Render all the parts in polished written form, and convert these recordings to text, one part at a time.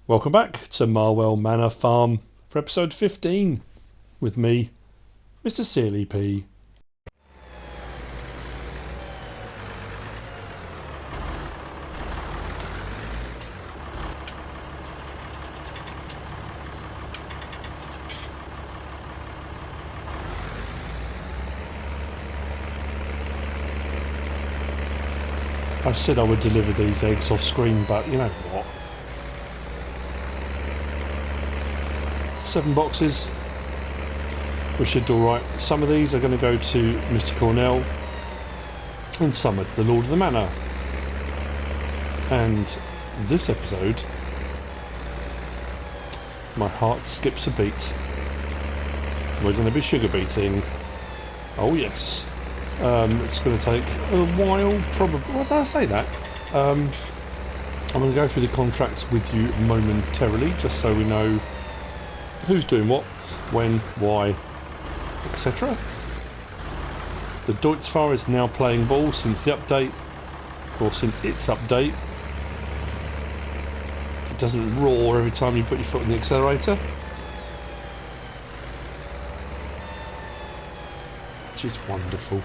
Welcome back to Marwell Manor Farm for episode 15 with me, MrSealyp. I said I would deliver these eggs off screen, but you know what? 7 boxes, we should do alright. Some of these are going to go to Mr. Cornell and some are to the Lord of the Manor. And this episode, my heart skips a beat. We're going to be sugar beeting. Oh yes. It's going to take a while, probably. Why did I say that? I'm going to go through the contracts with you momentarily, just so we know who's doing what, when, why, etc. The Deutzfahr is now playing ball since the update, or since its update. It doesn't roar every time you put your foot on the accelerator, which is wonderful.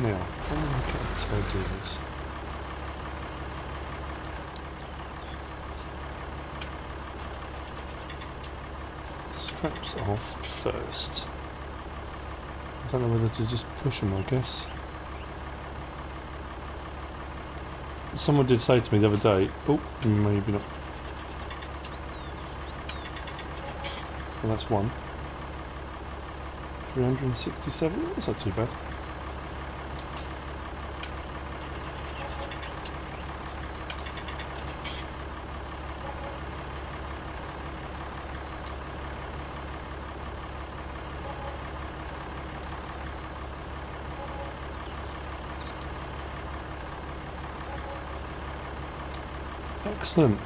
Now, how do I do this? Straps off first. I don't know whether to just push them, I guess. Someone did say to me the other day, oh, maybe not. Well, that's one. 367, that's not too bad. Excellent.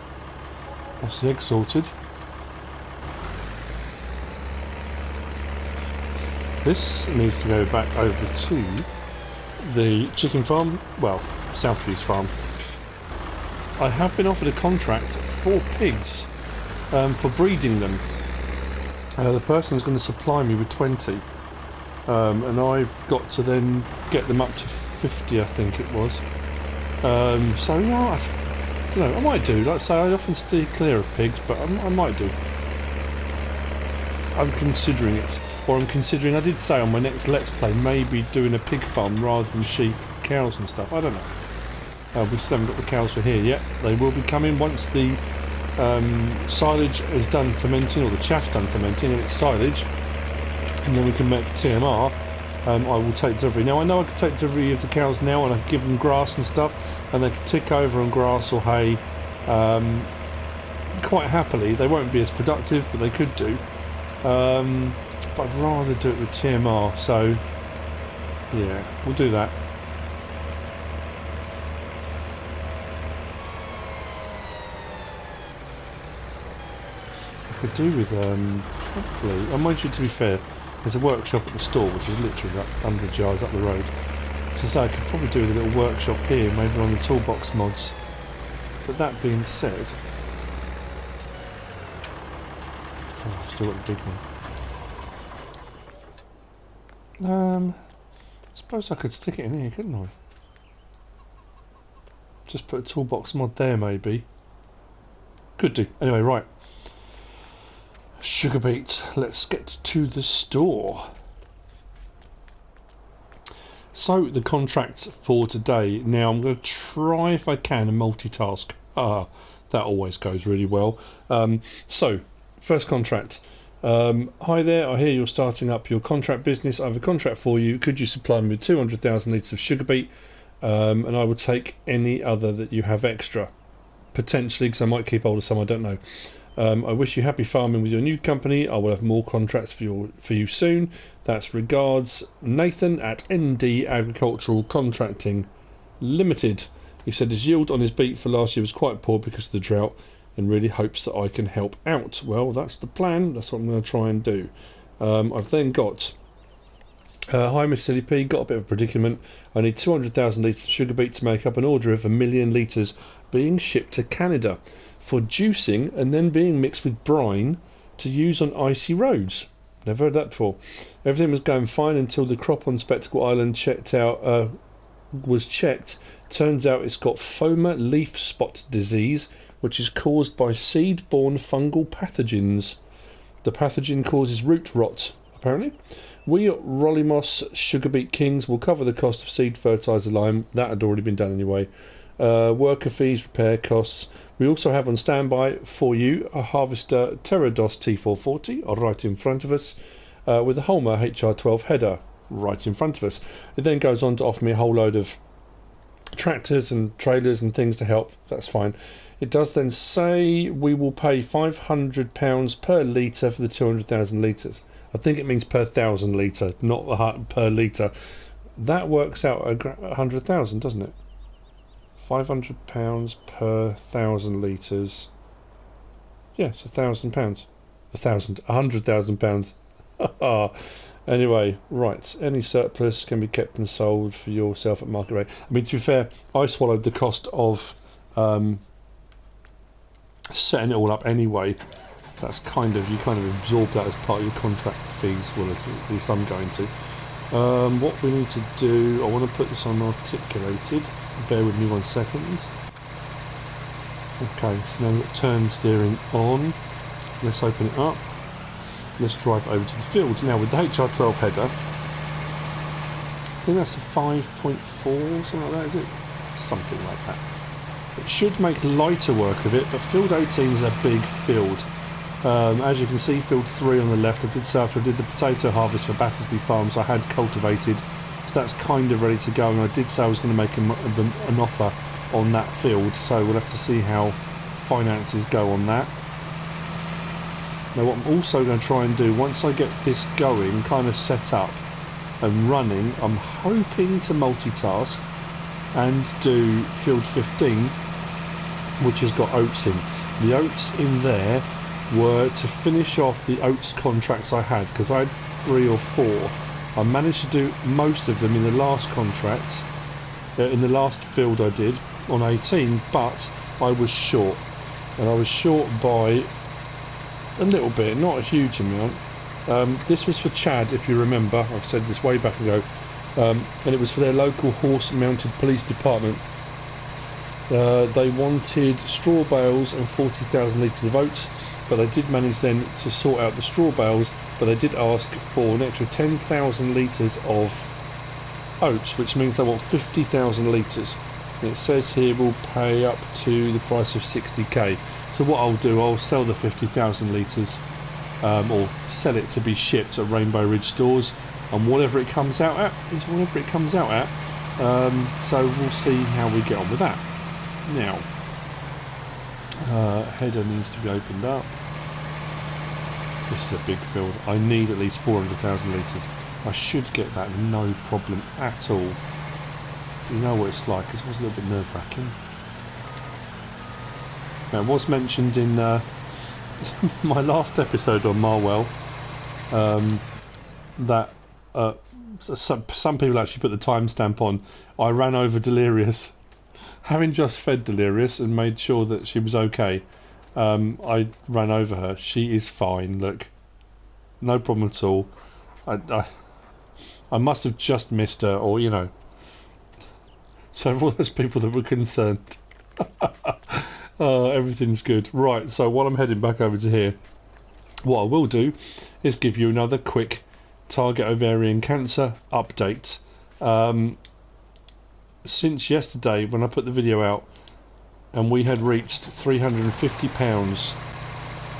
That's the egg sorted. This needs to go back over to the chicken farm, well, Southview's farm. I have been offered a contract for pigs, for breeding them. The person is going to supply me with 20, and I've got to then get them up to 50, I think it was. So yeah, I don't know, I might do. Like I say, I often steer clear of pigs, but I might do. I'm considering it. Or I'm considering, I did say on my next Let's Play, maybe doing a pig farm rather than sheep, cows and stuff. I don't know. We still haven't got the cows for here yet. They will be coming once the silage is done fermenting, or the chaff's done fermenting and it's silage. And then we can make TMR. I will take delivery. Now I know I can take delivery of the cows now and I can give them grass and stuff, and they can tick over on grass or hay quite happily. They won't be as productive, but they could do. But I'd rather do it with TMR, so yeah, we'll do that. I could do with probably, I mind you, to be fair, there's a workshop at the store which is literally like 100 yards up the road. So I could probably do with a little workshop here, maybe on the toolbox mods. But that being said, oh, I've still got the big one. I suppose I could stick it in here, couldn't I? Just put a toolbox mod there, maybe. Could do. Anyway, right. Sugarbeet. Let's get to the store. So, the contracts for today. Now, I'm going to try, if I can, and multitask. That always goes really well. So, first contract. Hi there, I hear you're starting up your contract business. I have a contract for you. Could you supply me with 200,000 litres of Sugarbeet? And I would take any other that you have extra. Potentially, because I might keep hold of some, I don't know. I wish you happy farming with your new company. I will have more contracts for you soon. That's regards, Nathan at ND Agricultural Contracting Limited. He said his yield on his beet for last year was quite poor because of the drought, and really hopes that I can help out. Well, that's the plan. That's what I'm going to try and do. I've then got hi MrSealyp, got a bit of a predicament. I need 200,000 litres of Sugarbeet to make up an order of 1 million litres being shipped to Canada. for juicing and then being mixed with brine to use on icy roads. Never heard that before. Everything was going fine until the crop on Spectacle Island was checked. Turns out it's got Foma leaf spot disease, which is caused by seed-borne fungal pathogens. The pathogen causes root rot, apparently. We at Rollymos Sugarbeet Kings will cover the cost of seed fertiliser lime. That had already been done anyway. Worker fees, repair costs. We also have on standby for you a Harvester Terrados T440 right in front of us with a Holmer HR12 header right in front of us. It then goes on to offer me a whole load of tractors and trailers and things to help. That's fine. It does then say we will pay £500 per litre for the 200,000 litres. I think it means per 1,000 litre, not per litre. That works out 100,000, doesn't it? £500 per 1,000 litres. Yeah, it's £1,000. £100,000. Anyway, right. Any surplus can be kept and sold for yourself at market rate. I mean, to be fair, I swallowed the cost of setting it all up anyway. That's you kind of absorb that as part of your contract fees. Well, at least I'm going to. What we need to do, I want to put this on articulated. Bear with me 1 second. Okay, so now we've got turn steering on. Let's open it up. Let's drive over to the field. Now with the HR12 header, I think that's a 5.4, something like that, is it? Something like that. It should make lighter work of it, but field 18 is a big field. As you can see, field 3 on the left, I did say after I did the potato harvest for Battersby Farms, I had cultivated, so that's kind of ready to go, and I did say I was going to make an offer on that field, so we'll have to see how finances go on that. Now what I'm also going to try and do, once I get this going, kind of set up and running, I'm hoping to multitask and do field 15, which has got oats in. The oats in there were to finish off the oats contracts I had, because I had 3 or 4. I managed to do most of them in the last contract, in the last field I did on 18, but I was short, and I was short by a little bit, not a huge amount. This was for Chad, if you remember. I've said this way back ago, and it was for their local horse-mounted police department. They wanted straw bales and 40,000 litres of oats, but they did manage then to sort out the straw bales, but they did ask for an extra 10,000 litres of oats, which means they want 50,000 litres. And it says here we'll pay up to the price of 60k. So what I'll do, I'll sell the 50,000 litres, or sell it to be shipped at Rainbow Ridge stores, and whatever it comes out at is whatever it comes out at. So we'll see how we get on with that. Now, header needs to be opened up. This is a big field. I need at least 400,000 litres. I should get that no problem at all. You know what it's like, it was a little bit nerve-wracking. Now, it was mentioned in my last episode on Marwell that some people actually put the timestamp on. I ran over Delirious. Having just fed Delirious and made sure that she was okay, I ran over her. She is fine, look. No problem at all. I must have just missed her, or, you know. So all those people that were concerned. Everything's good. Right, so while I'm heading back over to here, what I will do is give you another quick target ovarian cancer update. Since yesterday, when I put the video out, and we had reached £350,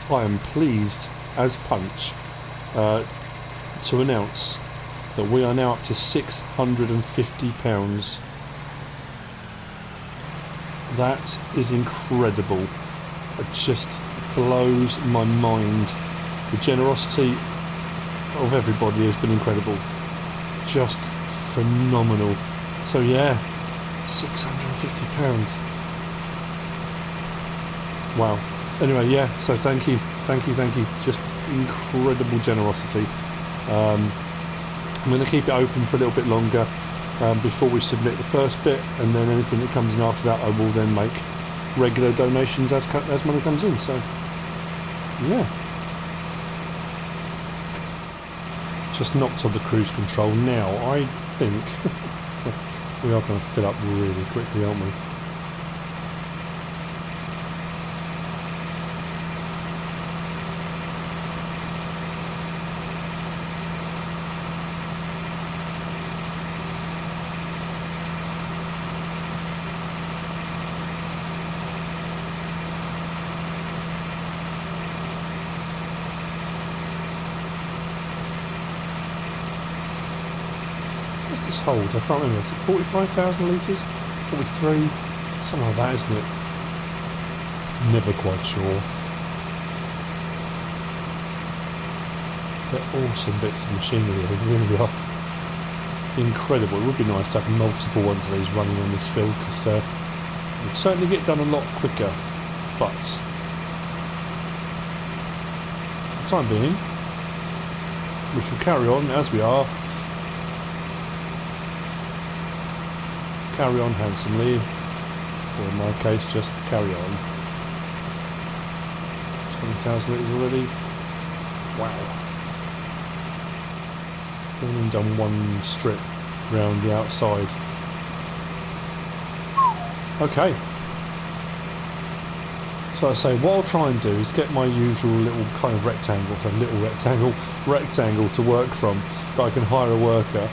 I am pleased as punch to announce that we are now up to £650. That is incredible. It just blows my mind. The generosity of everybody has been incredible. Just phenomenal. So yeah, £650. Wow. Anyway, yeah, so thank you. Just incredible generosity. I'm going to keep it open for a little bit longer before we submit the first bit, and then anything that comes in after that I will then make regular donations as money comes in. So yeah, just knocked on the cruise control. Now I think we are going to fill up really quickly, aren't we? This hold, I can't remember, is it 45,000 litres? 43? Something like that, isn't it? Never quite sure. They're awesome bits of machinery, they really are. Incredible. It would be nice to have multiple ones of these running on this field, because it would certainly get done a lot quicker. But for the time being, we shall carry on as we are. Carry on handsomely, or in my case, just carry on. 20,000 litres already. Wow. Only done one strip round the outside. Okay. So I say, what I'll try and do is get my usual little kind of rectangle to work from, that I can hire a worker.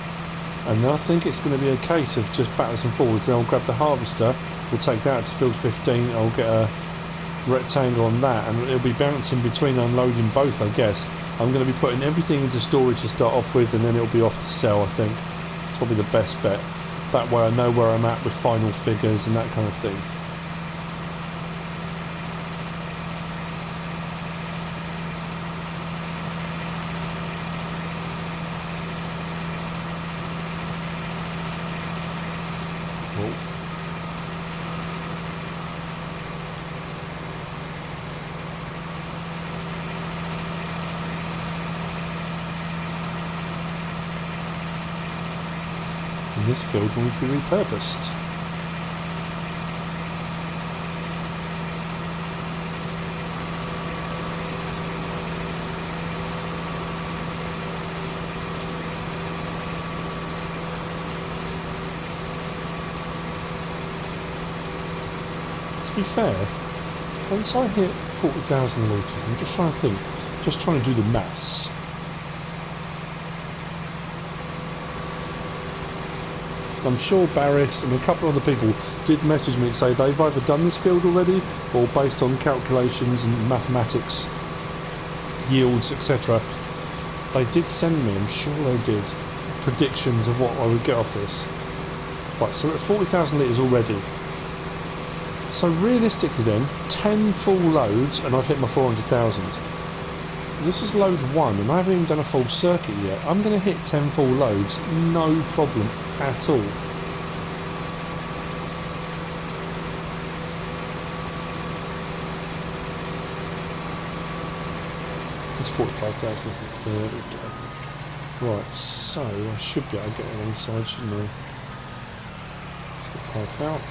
And then I think it's going to be a case of just backwards and forwards. Then I'll grab the harvester, we'll take that to field 15, I'll get a rectangle on that, and it'll be bouncing between unloading both, I guess. I'm going to be putting everything into storage to start off with, and then it'll be off to sell, I think. It's probably the best bet. That way I know where I'm at with final figures and that kind of thing. This field will need to be repurposed. To be fair, once I hit 40,000 litres, I'm just trying to think, just trying to do the maths. I'm sure Barris and a couple of other people did message me and say they've either done this field already, or based on calculations and mathematics, yields, etc. They did send me, I'm sure they did, predictions of what I would get off this. Right, so we're at 40,000 litres already. So realistically then, 10 full loads and I've hit my 400,000. This is load 1 and I haven't even done a full circuit yet. I'm going to hit 10 full loads, no problem at all. It's 45,000, isn't it? There we go. Right, so I should be able to get alongside, shouldn't I? Let's get the pipe out.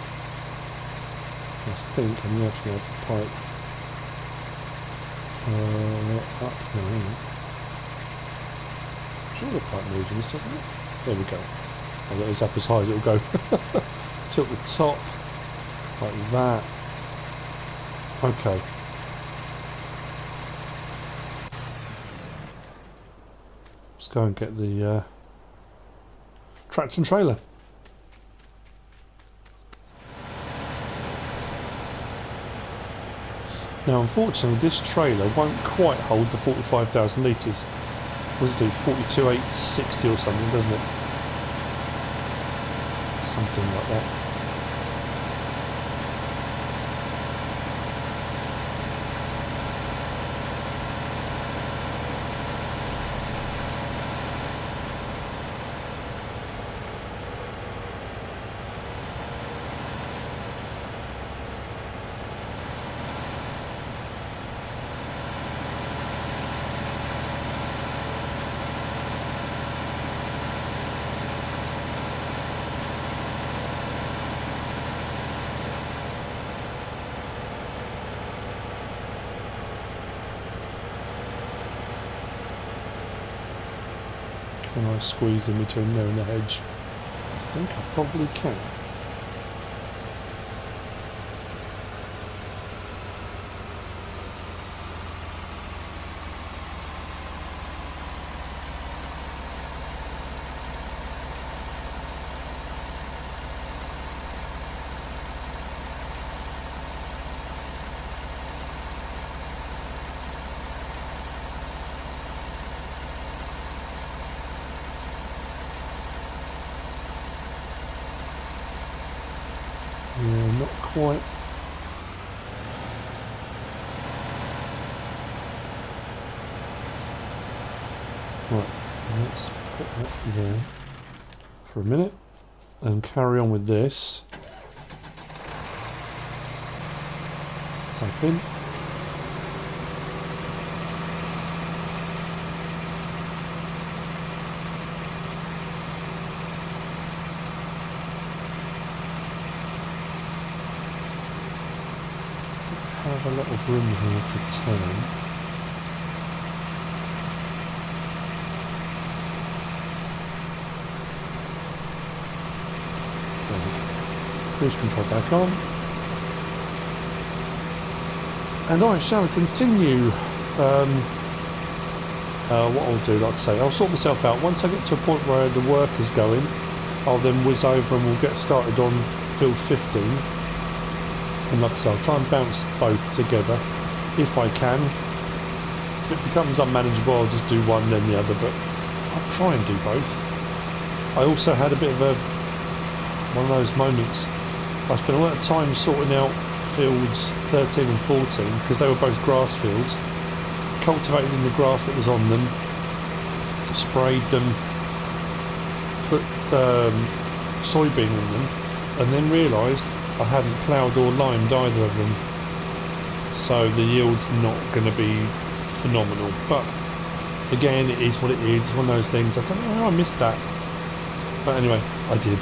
I think I'm going to have the pipe up now. I'm sure the pipe moves in this, doesn't it? There we go. I'll let this up as high as it'll go. Tilt the top like that. Okay. Let's go and get the tractor and trailer. Now unfortunately this trailer won't quite hold the 45,000 litres. What does it do? 42,860 or something, doesn't it? Something like that. Can I squeeze in between there and the hedge? I think I probably can. Yeah, not quite. Right, let's put that there for a minute and carry on with this. Pipe in. Have a lot of room here to turn. Cruise control back on. And I shall continue. What I'll do, like I say, I'll sort myself out. Once I get to a point where the work is going, I'll then whiz over and we'll get started on field 15. And like I say, I'll try and bounce both together if I can. If it becomes unmanageable, I'll just do one then the other, but I'll try and do both. I also had a bit of one of those moments. I spent a lot of time sorting out fields 13 and 14 because they were both grass fields, cultivated in the grass that was on them, sprayed them, put soybean in them, and then realised I hadn't ploughed or limed either of them, so the yield's not going to be phenomenal. But again, it is what it is. It's one of those things. I don't know how I missed that, but anyway, I did.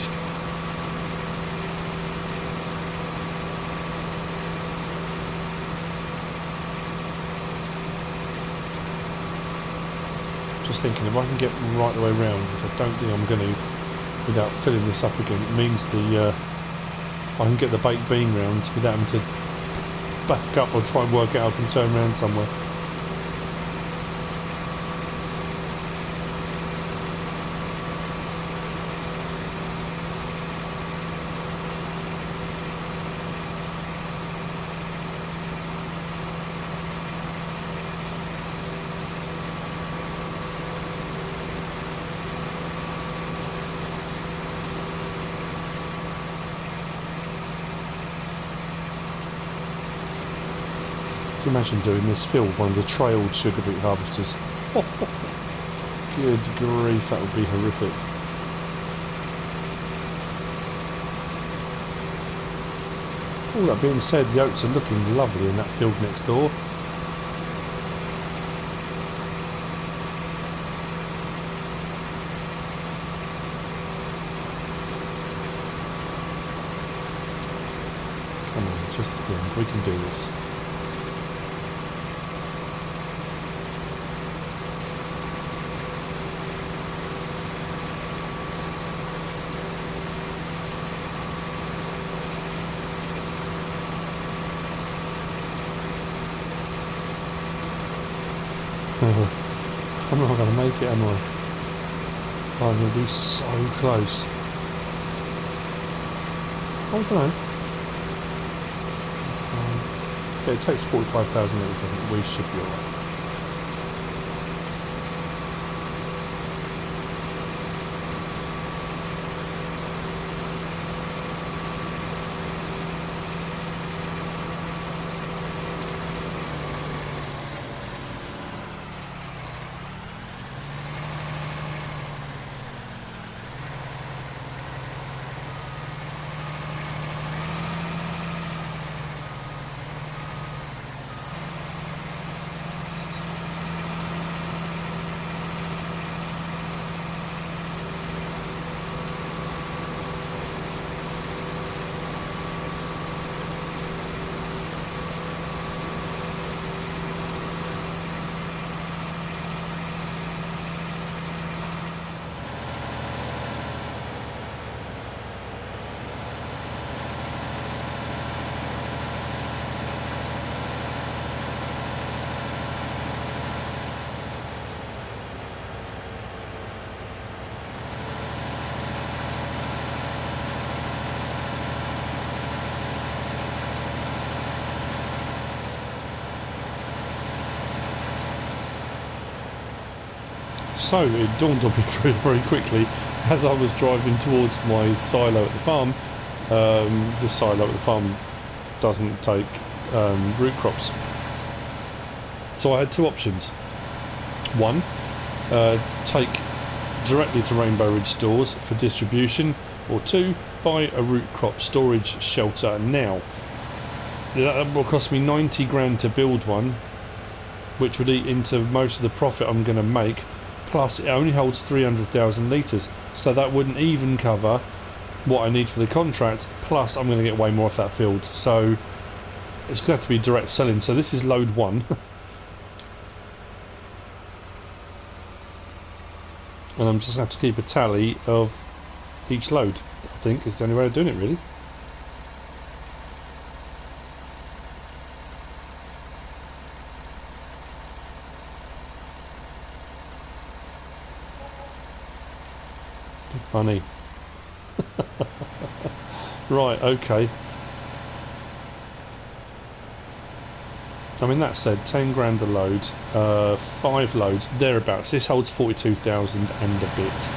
Just thinking, if I can get right the way round, which I don't think I'm going to, without filling this up again, it means I can get the baked bean round without having to back up or try and work out I can turn around somewhere. Can you imagine doing this field, one of the trailed sugar beet harvesters? Good grief, that would be horrific. All that being said, the oats are looking lovely in that field next door. Come on, just to the end, we can do this. I'm not going to make it, am I? I'm going to be so close. I don't know. Yeah, it takes 45,000 litres, doesn't it? We should be alright. So it dawned on me very, very quickly as I was driving towards my silo at the farm. This silo at the farm doesn't take root crops. So I had two options. One, take directly to Rainbow Ridge stores for distribution, or two, buy a root crop storage shelter now. That will cost me 90 grand to build one, which would eat into most of the profit I'm going to make, plus it only holds 300,000 litres, so that wouldn't even cover what I need for the contract, plus I'm going to get way more off that field, so it's going to have to be direct selling. So this is load one. And I'm just going to have to keep a tally of each load. I think is the only way of doing it, really. Funny. Right, okay. I mean, that said, 10 grand a load, 5 loads, thereabouts. This holds 42,000 and a bit.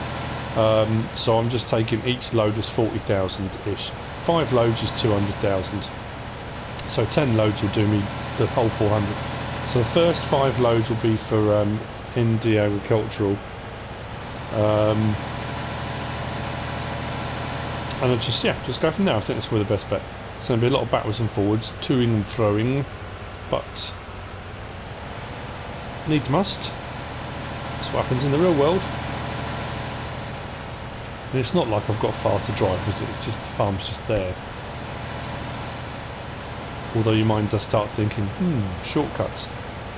So I'm just taking each load as 40,000-ish. 5 loads is 200,000. So 10 loads will do me the whole 400. So the first 5 loads will be for ND Agricultural. And I'll just go from there. I think that's probably the best bet. It's going to be a lot of backwards and forwards, toing and throwing, but needs must. That's what happens in the real world. And it's not like I've got far to drive, is it? It's just the farm's just there. Although your mind does start thinking, shortcuts.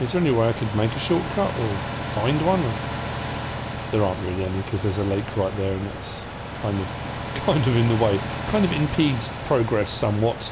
Is there any way I could make a shortcut or find one? There aren't really any, because there's a lake right there, and it's kind of in the way. Kind of impedes progress somewhat.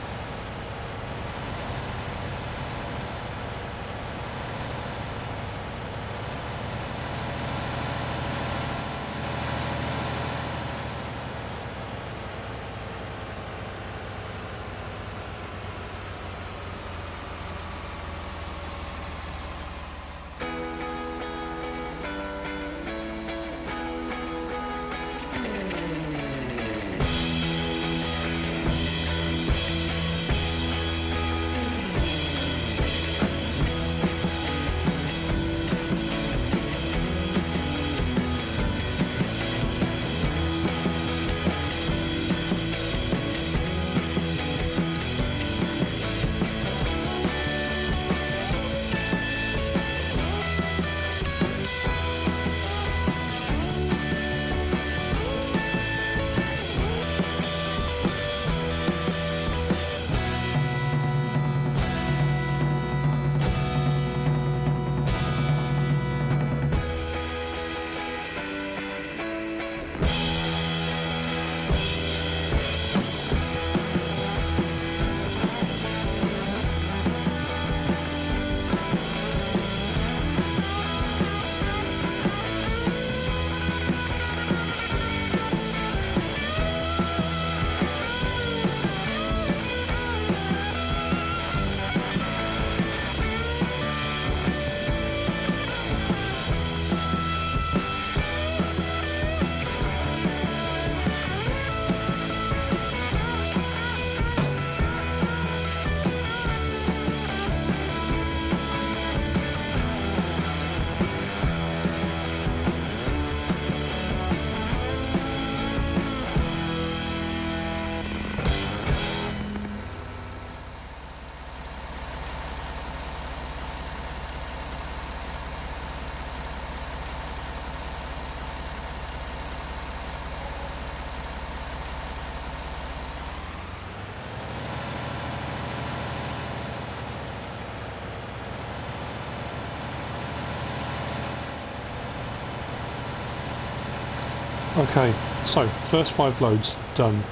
Okay, so first 5 loads done.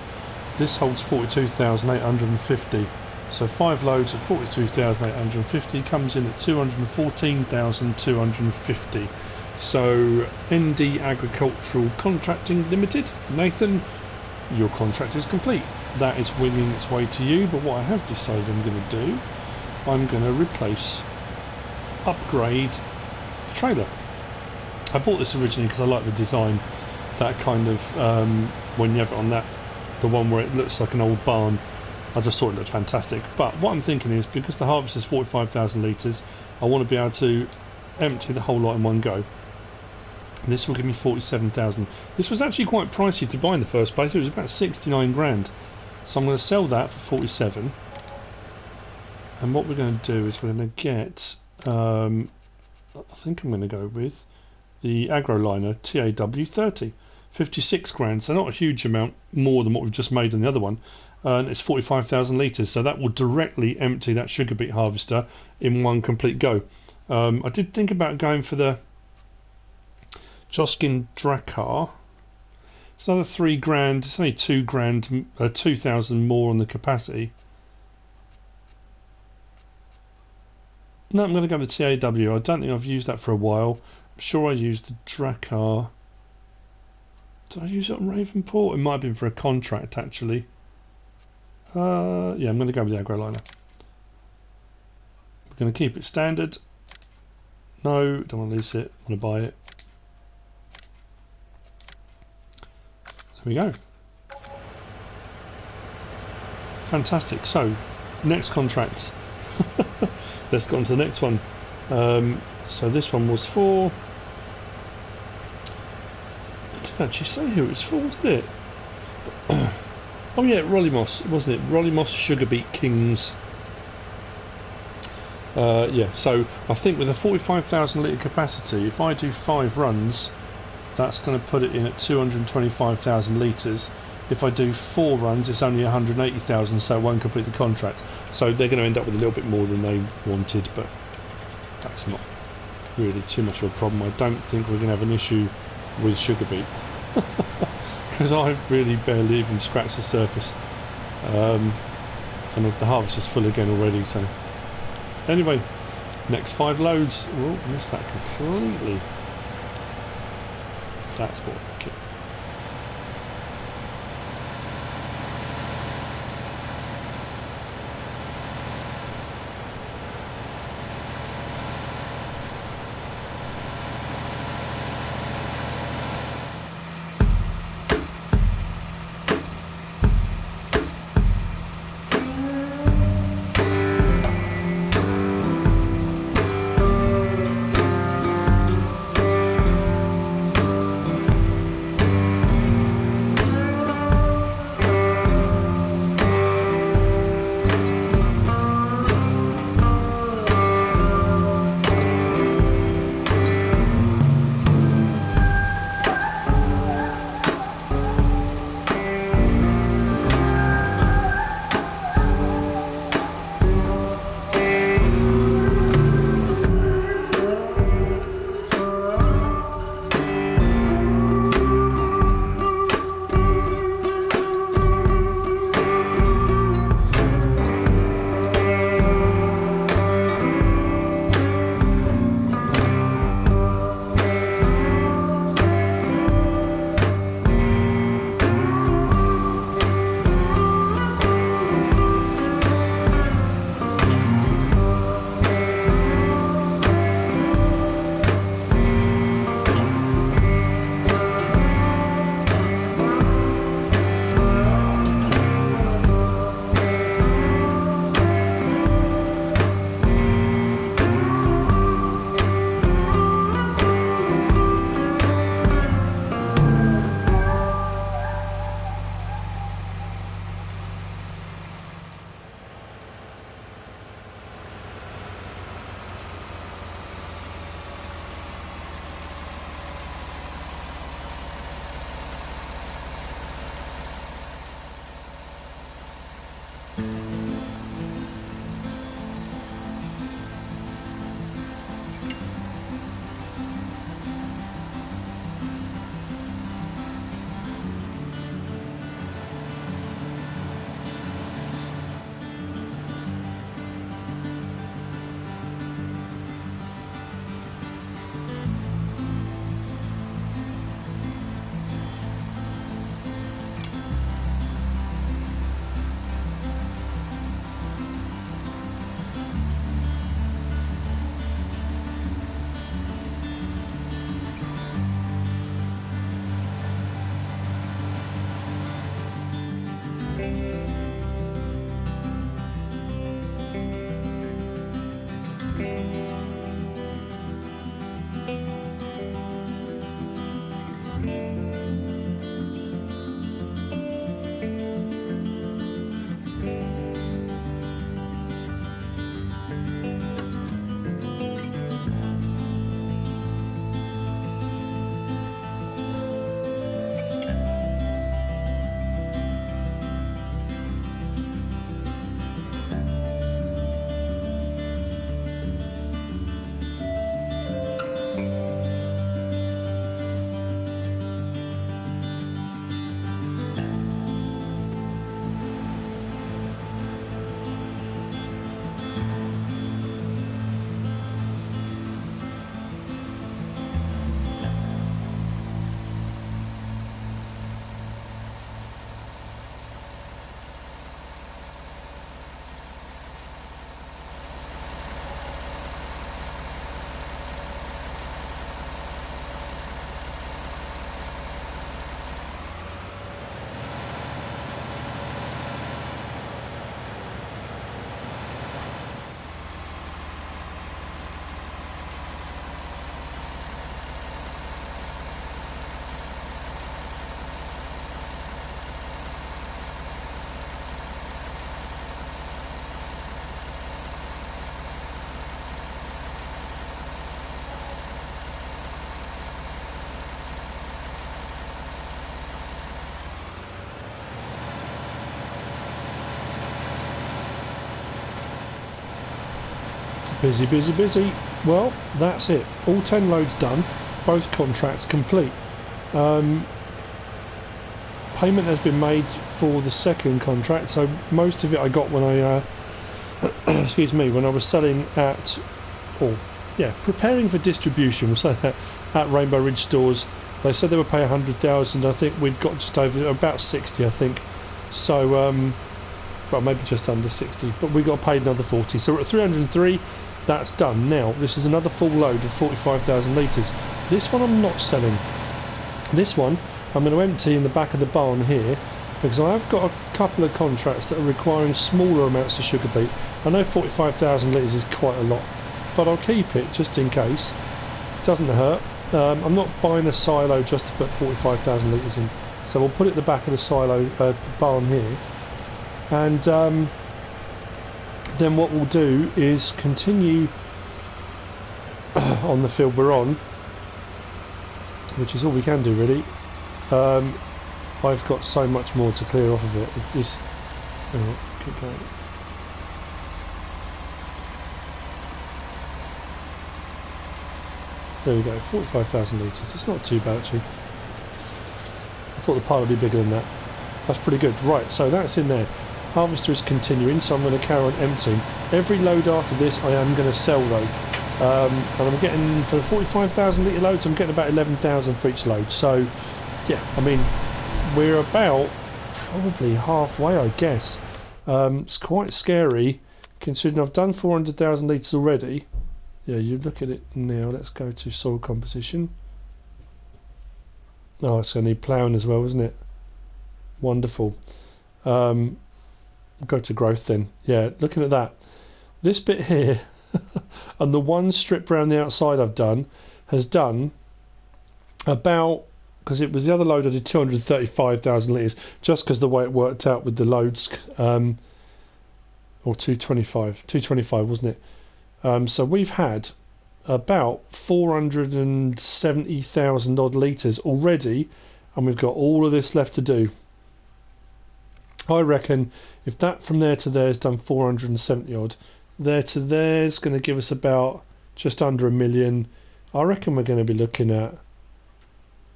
This holds 42,850. So 5 loads of 42,850 comes in at 214,250. So ND Agricultural Contracting Limited, Nathan, your contract is complete. That is winging its way to you, but what I have decided I'm going to do, I'm going to upgrade the trailer. I bought this originally because I like the design, that kind of when you have it on that, the one where it looks like an old barn. I just thought it looked fantastic. But what I'm thinking is, because the harvest is 45,000 litres, I want to be able to empty the whole lot in one go. And this will give me 47,000. This was actually quite pricey to buy in the first place. It was about 69 grand. So I'm going to sell that for 47. And what we're going to do is we're going to get, I think I'm going to go with the AgroLiner TAW30. 56 grand, so not a huge amount more than what we've just made on the other one. And it's 45,000 litres, so that will directly empty that sugar beet harvester in one complete go. I did think about going for the Joskin Drakkar. It's another 3 grand, it's only 2 grand, 2,000 more on the capacity. No, I'm going to go with the TAW. I don't think I've used that for a while. I'm sure I used the Drakkar. Did I use it on Ravenport? It might have been for a contract, actually. Yeah, I'm going to go with the AgroLiner. We're going to keep it standard. No, don't want to lease it. Want to buy it. There we go. Fantastic. So, next contract. Let's go on to the next one. So this one was for... I didn't actually say who it was for, did it? Oh yeah, Rollymoss, wasn't it? Rollymoss Sugarbeet Kings. Yeah, so I think with a 45,000 litre capacity, if I do 5 runs, that's going to put it in at 225,000 litres. If I do 4 runs, it's only 180,000, so it won't complete the contract. So they're going to end up with a little bit more than they wanted, but that's not really too much of a problem. I don't think we're going to have an issue with Sugarbeet. Because I've really barely even scratched the surface. And the harvest is full again already, so... Anyway, next 5 loads. Oh, missed that completely. That's what... Busy, busy, busy. Well, that's it. All 10 loads done. Both contracts complete. Payment has been made for the second contract, so most of it I got when I excuse me, when I was selling at, or yeah, preparing for distribution. We'll say that at Rainbow Ridge stores. They said they would pay 100,000. I think we'd got just over about 60, I think. So well, maybe just under 60, but we got paid another 40. So we're at 303. That's done. Now this is another full load of 45,000 litres. This one I'm not selling. This one I'm going to empty in the back of the barn here, because I have got a couple of contracts that are requiring smaller amounts of sugar beet. I know 45,000 litres is quite a lot, but I'll keep it just in case. Doesn't hurt. I'm not buying a silo just to put 45,000 litres in, so we'll put it at the back of the silo, the barn here, and then what we'll do is continue on the field we're on, which is all we can do really. I've got so much more to clear off of it. Keep going. There we go, 45,000 litres. It's not too bad actually. I thought the pile would be bigger than that. That's pretty good. Right, so that's in there. Harvester is continuing, so I'm going to carry on emptying. Every load after this I am going to sell though. And I'm getting, for the 45,000 litre loads, I'm getting about 11,000 for each load. So yeah, I mean, we're about probably halfway, I guess. It's quite scary considering I've done 400,000 litres already. Yeah, you look at it now. Let's go to soil composition. Oh, it's going to need ploughing as well, isn't it? Wonderful. Go to growth then. Yeah, looking at that. This bit here and the one strip around the outside I've done has done about, because it was the other load I did 235,000 litres, just because the way it worked out with the loads, or 225 wasn't it? So we've had about 470,000 odd litres already, and we've got all of this left to do. I reckon if that from there to there is done 470 odd, there to there is going to give us about just under 1 million. I reckon we're going to be looking at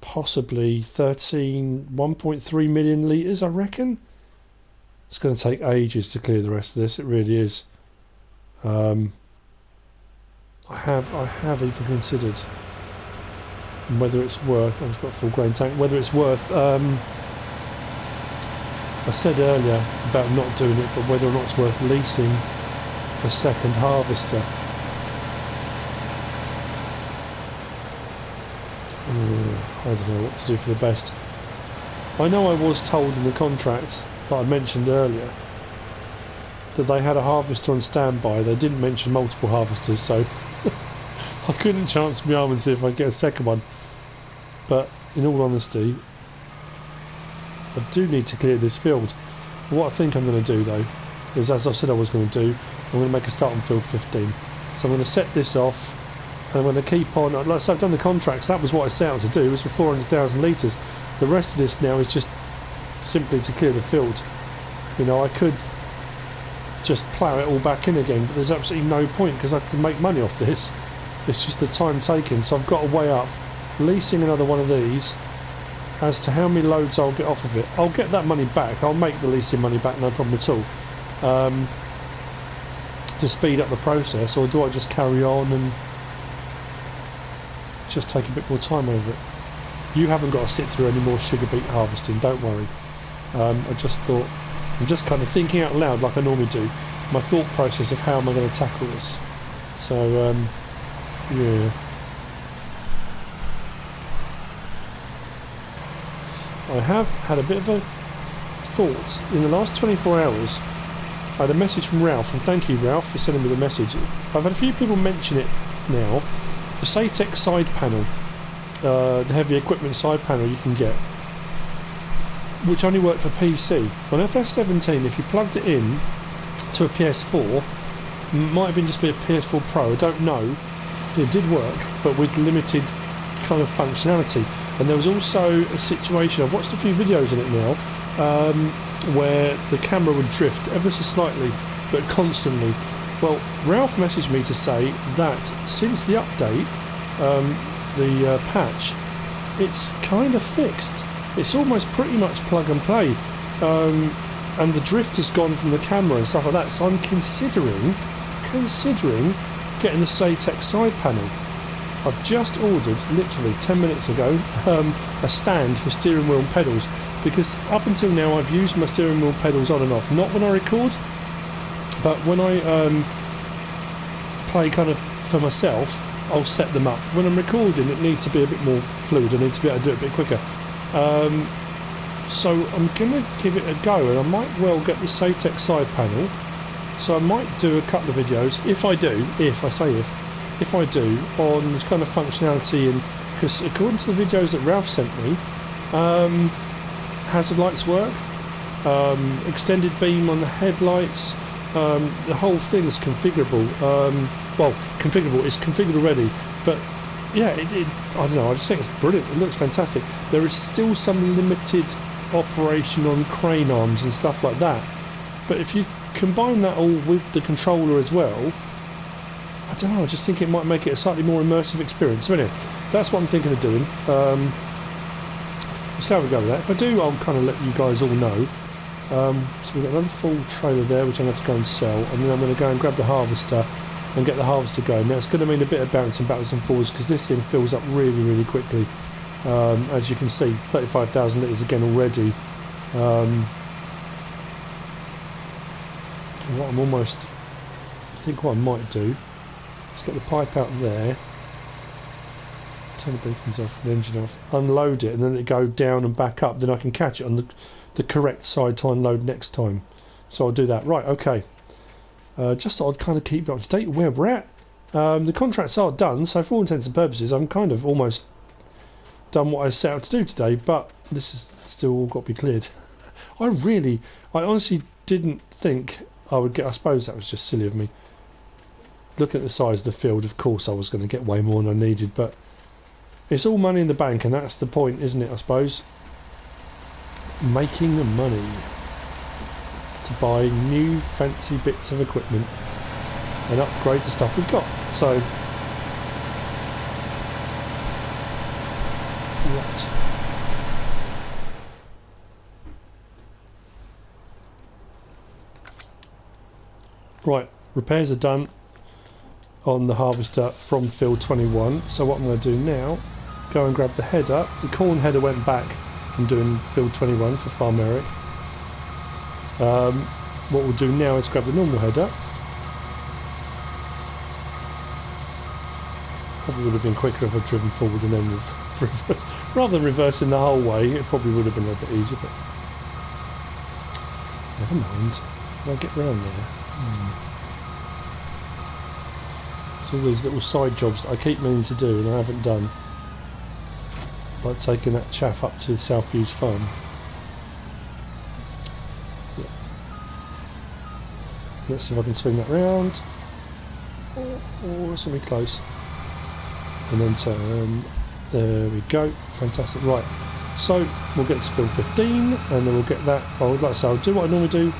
possibly 1.3 million litres, I reckon. It's going to take ages to clear the rest of this, it really is. I have even considered whether it's worth, I've got a full grain tank, whether it's worth, I said earlier about not doing it, but whether or not it's worth leasing a second harvester. I don't know what to do for the best. I know I was told in the contracts that I mentioned earlier that they had a harvester on standby. They didn't mention multiple harvesters, so I couldn't chance my arm and see if I get a second one. But in all honesty, I do need to clear this field. What I think I'm going to do though is, as I said I was going to do, I'm going to make a start on field 15. So I'm going to set this off, and I'm going to keep on. Like I said, I've done the contracts. That was what I set out to do. It was for 400,000 litres. The rest of this now is just simply to clear the field. You know, I could just plough it all back in again, but there's absolutely no point because I can make money off this. It's just the time taken. So I've got to weigh up leasing another one of these as to how many loads I'll get off of it. I'll get that money back. I'll make the leasing money back, no problem at all. To speed up the process, or do I just carry on and just take a bit more time over it? You haven't got to sit through any more sugar beet harvesting, don't worry. I just thought, I'm just kind of thinking out loud like I normally do, my thought process of how am I going to tackle this. So yeah, I have had a bit of a thought in the last 24 hours. I had a message from Ralph, and thank you Ralph for sending me the message. I've had a few people mention it now. The Satex side panel, the heavy equipment side panel you can get, which only worked for PC. On FS17, if you plugged it in to a PS4, might have been just be a PS4 Pro, I don't know. It did work, but with limited kind of functionality. And there was also a situation, I've watched a few videos on it now, where the camera would drift ever so slightly, but constantly. Well, Ralph messaged me to say that since the update, the patch, it's kind of fixed. It's almost pretty much plug and play, and the drift has gone from the camera and stuff like that. So I'm considering getting the Satex side panel. I've just ordered, literally 10 minutes ago, a stand for steering wheel and pedals, because up until now I've used my steering wheel pedals on and off, not when I record, but when I play kind of for myself, I'll set them up. When I'm recording, it needs to be a bit more fluid. I need to be able to do it a bit quicker. So I'm going to give it a go, and I might well get the Satex side panel. So I might do a couple of videos, if I do, if I do, on this kind of functionality, and because according to the videos that Ralph sent me, hazard lights work, extended beam on the headlights, the whole thing is configurable. Well, configurable, it's configured already, but yeah, I don't know, I just think it's brilliant. It looks fantastic. There is still some limited operation on crane arms and stuff like that, but if you combine that all with the controller as well, I don't know, I just think it might make it a slightly more immersive experience. So anyway, that's what I'm thinking of doing. We'll see how we go with that. If I do, I'll kind of let you guys all know. So we've got another full trailer there, which I'm going to go and sell, and then I'm going to go and grab the harvester and get the harvester going. Now it's going to mean a bit of bouncing backwards and forwards, because this thing fills up really, really quickly. As you can see, 35,000 litres again already. What I'm almost, I think what I might do, is get the pipe out there, turn the beacons off, the engine off, unload it, and then it go down and back up. Then I can catch it on the correct side to unload next time. So I'll do that. Right, okay. Just thought I'd kind of keep you up to date where we're at. The contracts are done, so for all intents and purposes, I'm kind of almost done what I set out to do today, but this is still all got to be cleared. I honestly didn't think I would get, I suppose that was just silly of me. Looking at the size of the field, of course I was going to get way more than I needed, but it's all money in the bank, and that's the point, isn't it, I suppose? Making money to buy new fancy bits of equipment and upgrade the stuff we've got. So, right. Right, repairs are done on the harvester from field 21. So what I'm going to do now, go and grab the header. The corn header went back from doing field 21 for Farm Eric. What we'll do now is grab the normal header. Probably would have been quicker if I'd driven forward and then reversed. Rather than reversing the whole way, it probably would have been a bit easier, but never mind. I'll get round there. It's all these little side jobs that I keep meaning to do and I haven't done. Like taking that chaff up to Southview's farm. Yeah. Let's see if I can swing that round. Oh, it's going to be close. And then turn. There we go. Fantastic. Right. So we'll get to field 15 and then we'll get that. Oh, like I say, I'll do what I normally do.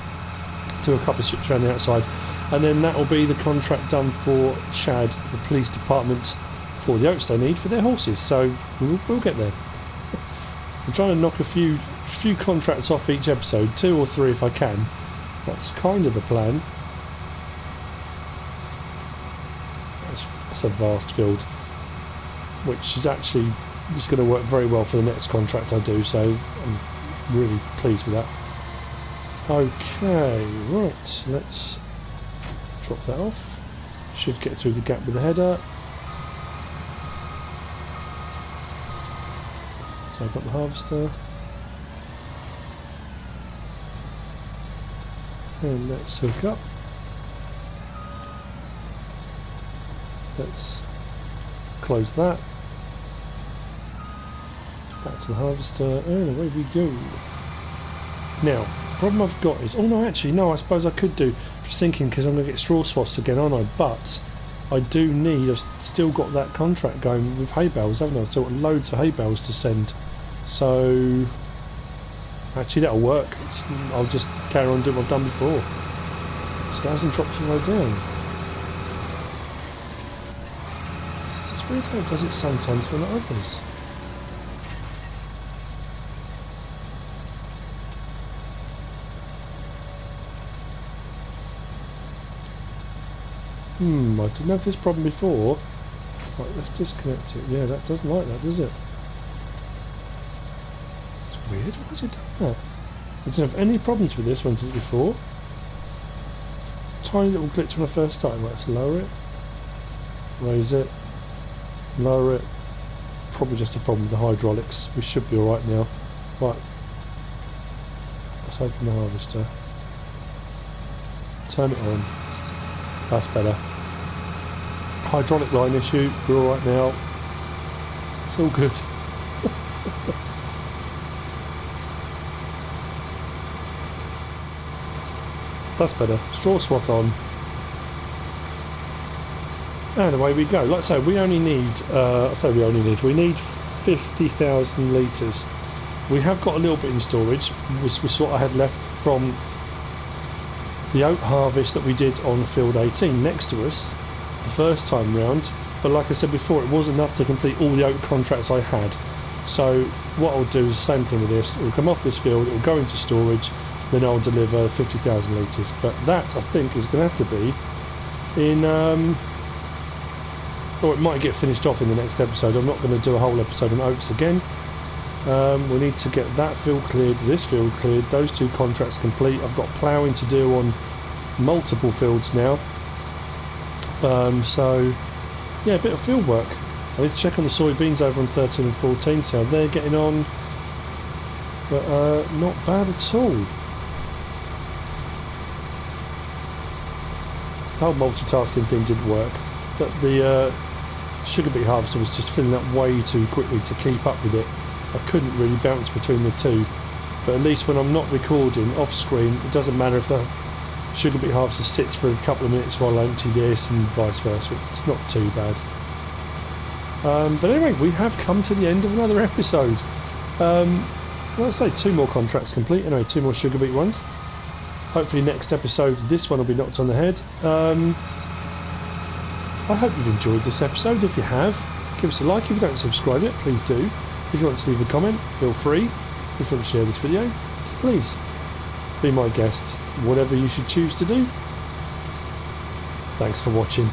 Do a couple of strips around the outside. And then that will be the contract done for Chad, the police department, for the oats they need for their horses. So we'll get there. I'm trying to knock a few contracts off each episode, 2 or 3 if I can. That's kind of the plan. That's a vast field, which is actually just going to work very well for the next contract I do. So I'm really pleased with that. Okay, right. Let's drop that off. Should get through the gap with the header. So I've got the harvester. And let's hook up. Let's close that. Back to the harvester. And away we go. Now, the problem I've got is... Oh no, actually, no, I suppose I could do... Just thinking, because I'm going to get straw swaths again, aren't I? But I do need... I've still got that contract going with hay bales, haven't I? I've still got loads of hay bales to send. So... Actually, that'll work. I'll just carry on doing what I've done before. So that hasn't dropped too low down. It's weird how it does it sometimes but not others. I didn't have this problem before. Right, let's disconnect it. Yeah, that doesn't like that, does it? It's weird. Why has it done that? I didn't have any problems with this when I did it before. Tiny little glitch when I first started. Right, let's lower it. Raise it. Lower it. Probably just a problem with the hydraulics. We should be alright now. Right. Let's open the harvester. Turn it on. That's better. Hydraulic line issue. We're alright now. It's all good. That's better. Straw swat on. And away we go. Like I say, we only need, we need 50,000 litres. We have got a little bit in storage, which was what I had left from the oat harvest that we did on field 18 next to us the first time round. But like I said before, it wasn't enough to complete all the oat contracts I had. So what I'll do is the same thing with this. It will come off this field, it will go into storage, then I'll deliver 50,000 litres. But that, I think, is going to have to be in... or it might get finished off in the next episode. I'm not going to do a whole episode on oats again. We need to get that field cleared, this field cleared, those two contracts complete. I've got ploughing to do on multiple fields now. So, yeah, a bit of field work. I need to check on the soybeans over on 13 and 14, so they're getting on. But not bad at all. The whole multitasking thing didn't work. But the Sugarbeet harvester was just filling up way too quickly to keep up with it. I couldn't really bounce between the two. But at least when I'm not recording off screen, it doesn't matter if the Sugarbeet harvester sits for a couple of minutes while I empty this and vice versa. It's not too bad. But anyway, we have come to the end of another episode. Let's say 2 more contracts complete. Anyway, 2 more Sugarbeet ones. Hopefully next episode, this one will be knocked on the head. I hope you've enjoyed this episode. If you have, give us a like. If you don't subscribe yet, please do. If you want to leave a comment, feel free. If you want to share this video, please be my guest, whatever you should choose to do. Thanks for watching.